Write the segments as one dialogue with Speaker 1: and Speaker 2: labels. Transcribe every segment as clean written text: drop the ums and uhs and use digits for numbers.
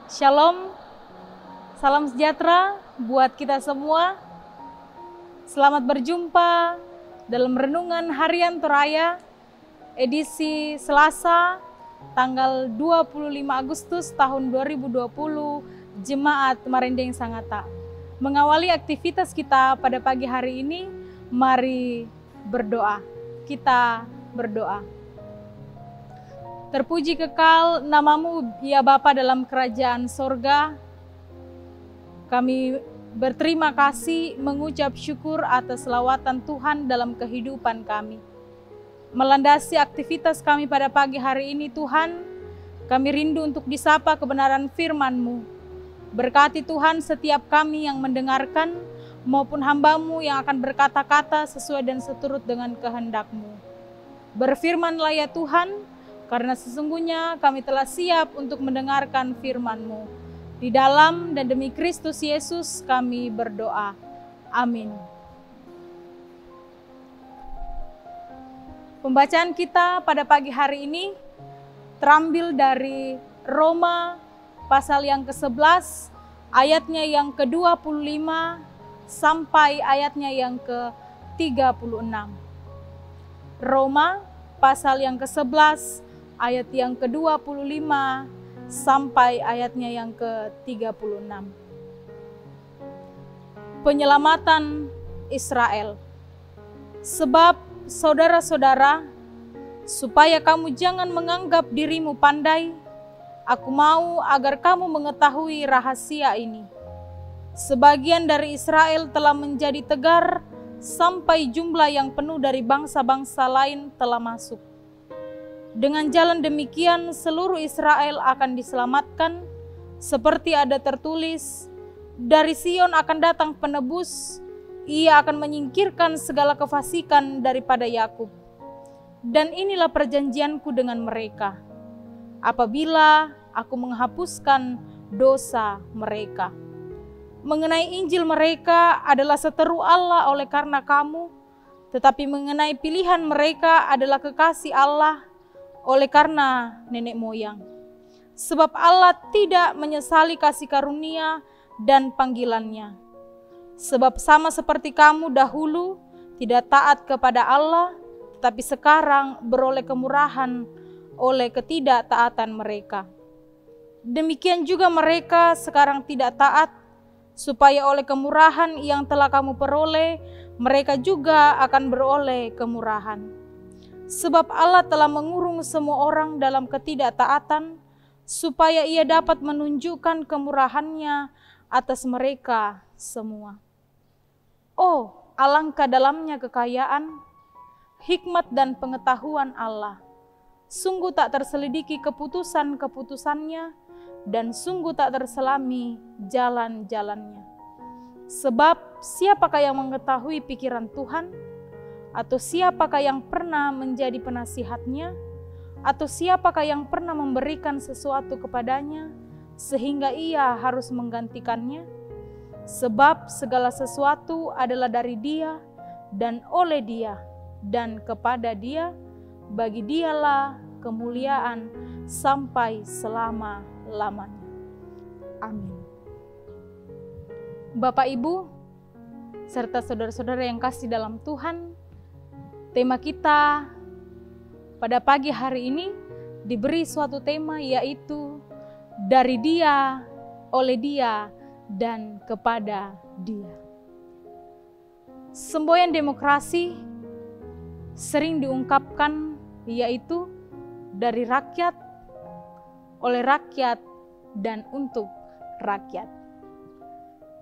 Speaker 1: Shalom, salam sejahtera buat kita semua. Selamat berjumpa dalam Renungan Harian Toraya, edisi Selasa, tanggal 25 Agustus tahun 2020, Jemaat Marendeng Sangata. Mengawali aktivitas kita pada pagi hari ini, mari berdoa. Kita berdoa. Terpuji kekal namamu ya Bapa dalam kerajaan sorga. Kami berterima kasih mengucap syukur atas lawatan Tuhan dalam kehidupan kami. Melandasi aktivitas kami pada pagi hari ini Tuhan, kami rindu untuk disapa kebenaran firman-Mu. Berkati Tuhan setiap kami yang mendengarkan maupun hamba-Mu yang akan berkata-kata sesuai dan seturut dengan kehendak-Mu. Berfirmanlah ya Tuhan, karena sesungguhnya kami telah siap untuk mendengarkan firman-Mu. Di dalam dan demi Kristus Yesus kami berdoa. Amin. Pembacaan kita pada pagi hari ini terambil dari Roma pasal yang ke-11, ayatnya yang ke-25 sampai ayatnya yang ke-36. Roma pasal yang ke-11, ayat yang ke-25 sampai ayatnya yang ke-36. Penyelamatan Israel. Sebab saudara-saudara, supaya kamu jangan menganggap dirimu pandai, aku mau agar kamu mengetahui rahasia ini. Sebagian dari Israel telah menjadi tegar, sampai jumlah yang penuh dari bangsa-bangsa lain telah masuk. Dengan jalan demikian seluruh Israel akan diselamatkan, seperti ada tertulis, dari Sion akan datang penebus, ia akan menyingkirkan segala kefasikan daripada Yakub. Dan inilah perjanjianku dengan mereka, apabila aku menghapuskan dosa mereka. Mengenai Injil mereka adalah seteru Allah oleh karena kamu, tetapi mengenai pilihan mereka adalah kekasih Allah oleh karena nenek moyang. Sebab Allah tidak menyesali kasih karunia dan panggilannya. Sebab sama seperti kamu dahulu tidak taat kepada Allah, tetapi sekarang beroleh kemurahan oleh ketidaktaatan mereka. Demikian juga mereka sekarang tidak taat, supaya oleh kemurahan yang telah kamu peroleh, mereka juga akan beroleh kemurahan. Sebab Allah telah mengurung semua orang dalam ketidaktaatan, supaya ia dapat menunjukkan kemurahannya atas mereka semua. Oh, alangkah dalamnya kekayaan, hikmat dan pengetahuan Allah. Sungguh tak terselidiki keputusan-keputusannya, dan sungguh tak terselami jalan-jalannya. Sebab siapakah yang mengetahui pikiran Tuhan? Atau siapakah yang pernah menjadi penasihatnya? Atau siapakah yang pernah memberikan sesuatu kepadanya sehingga ia harus menggantikannya? Sebab segala sesuatu adalah dari Dia dan oleh Dia dan kepada Dia, bagi Dialah kemuliaan sampai selama-lamanya. Amin. Bapak, Ibu, serta saudara-saudara yang kasih dalam Tuhan, tema kita pada pagi hari ini diberi suatu tema, yaitu dari Dia, oleh Dia, dan kepada Dia. Semboyan demokrasi sering diungkapkan, yaitu dari rakyat, oleh rakyat, dan untuk rakyat.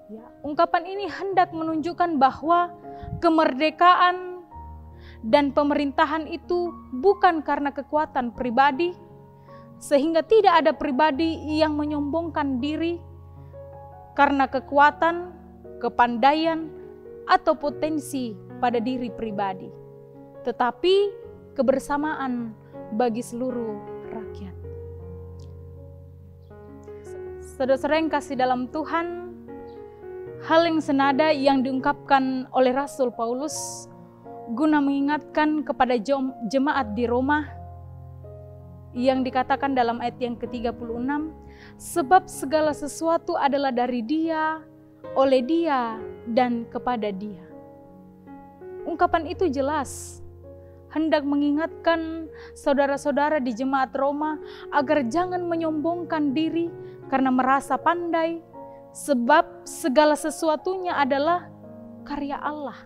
Speaker 1: Ya, ungkapan ini hendak menunjukkan bahwa kemerdekaan dan pemerintahan itu bukan karena kekuatan pribadi, sehingga tidak ada pribadi yang menyombongkan diri karena kekuatan, kepandaian, atau potensi pada diri pribadi, tetapi kebersamaan bagi seluruh rakyat. Saudara-saudara yang kasih dalam Tuhan, hal yang senada yang diungkapkan oleh Rasul Paulus guna mengingatkan kepada jemaat di Roma yang dikatakan dalam ayat yang ke-36, sebab segala sesuatu adalah dari Dia, oleh Dia, dan kepada Dia. Ungkapan itu jelas, hendak mengingatkan saudara-saudara di jemaat Roma agar jangan menyombongkan diri karena merasa pandai, sebab segala sesuatunya adalah karya Allah.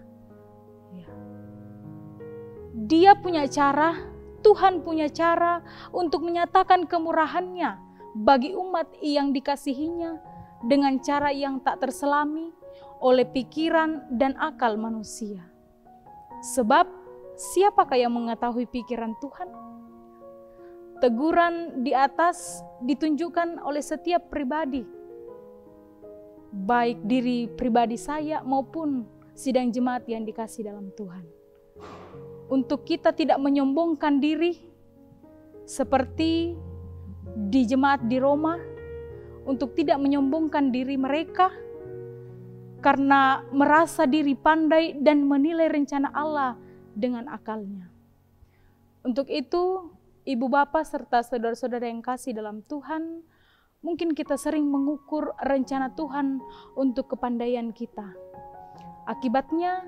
Speaker 1: Dia punya cara, Tuhan punya cara untuk menyatakan kemurahan-Nya bagi umat yang dikasihinya dengan cara yang tak terselami oleh pikiran dan akal manusia. Sebab siapakah yang mengetahui pikiran Tuhan? Teguran di atas ditunjukkan oleh setiap pribadi, baik diri pribadi saya maupun sidang jemaat yang dikasih dalam Tuhan. Untuk kita tidak menyombongkan diri seperti di jemaat di Roma, untuk tidak menyombongkan diri mereka karena merasa diri pandai dan menilai rencana Allah dengan akalnya. Untuk itu, ibu bapak serta saudara-saudara yang kasih dalam Tuhan, mungkin kita sering mengukur rencana Tuhan untuk kepandaian kita. Akibatnya,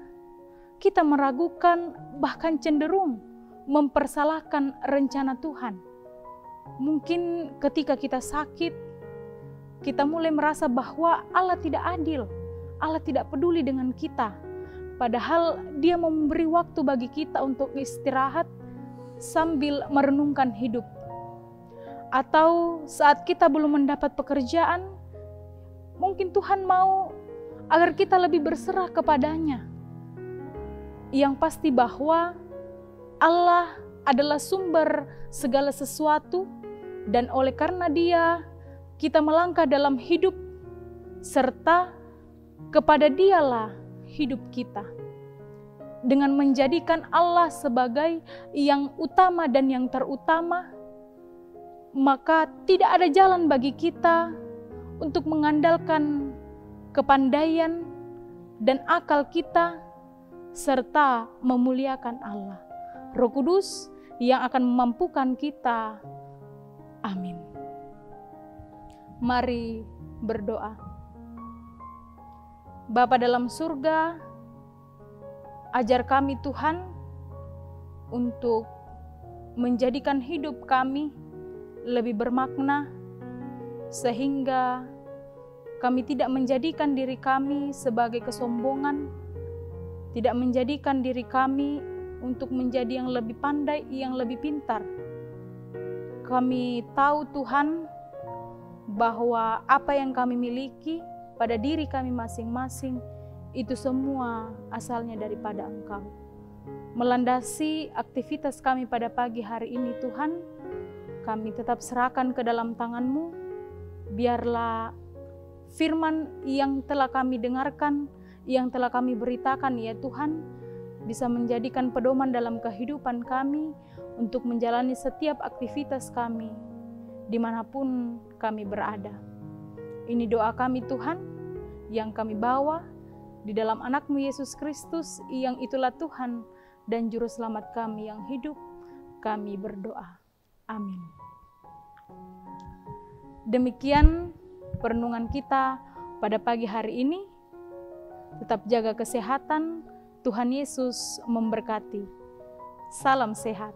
Speaker 1: kita meragukan, bahkan cenderung mempersalahkan rencana Tuhan. Mungkin ketika kita sakit, kita mulai merasa bahwa Allah tidak adil, Allah tidak peduli dengan kita. Padahal Dia memberi waktu bagi kita untuk istirahat sambil merenungkan hidup. Atau saat kita belum mendapat pekerjaan, mungkin Tuhan mau agar kita lebih berserah kepada-Nya. Yang pasti bahwa Allah adalah sumber segala sesuatu, dan oleh karena Dia kita melangkah dalam hidup, serta kepada Dialah hidup kita. Dengan menjadikan Allah sebagai yang utama dan yang terutama, maka tidak ada jalan bagi kita untuk mengandalkan kepandaian dan akal kita, serta memuliakan Allah. Roh Kudus yang akan memampukan kita. Amin. Mari berdoa. Bapa dalam surga, ajar kami Tuhan untuk menjadikan hidup kami lebih bermakna, sehingga kami tidak menjadikan diri kami sebagai kesombongan, tidak menjadikan diri kami untuk menjadi yang lebih pandai, yang lebih pintar. Kami tahu Tuhan bahwa apa yang kami miliki pada diri kami masing-masing itu semua asalnya daripada Engkau. Melandasi aktivitas kami pada pagi hari ini Tuhan, kami tetap serahkan ke dalam tangan-Mu. Biarlah firman yang telah kami dengarkan, yang telah kami beritakan ya Tuhan, bisa menjadikan pedoman dalam kehidupan kami untuk menjalani setiap aktivitas kami, dimanapun kami berada. Ini doa kami Tuhan, yang kami bawa di dalam anak-Mu Yesus Kristus, yang itulah Tuhan dan Juru Selamat kami yang hidup, kami berdoa. Amin. Demikian perenungan kita pada pagi hari ini. Tetap jaga kesehatan, Tuhan Yesus memberkati. Salam sehat.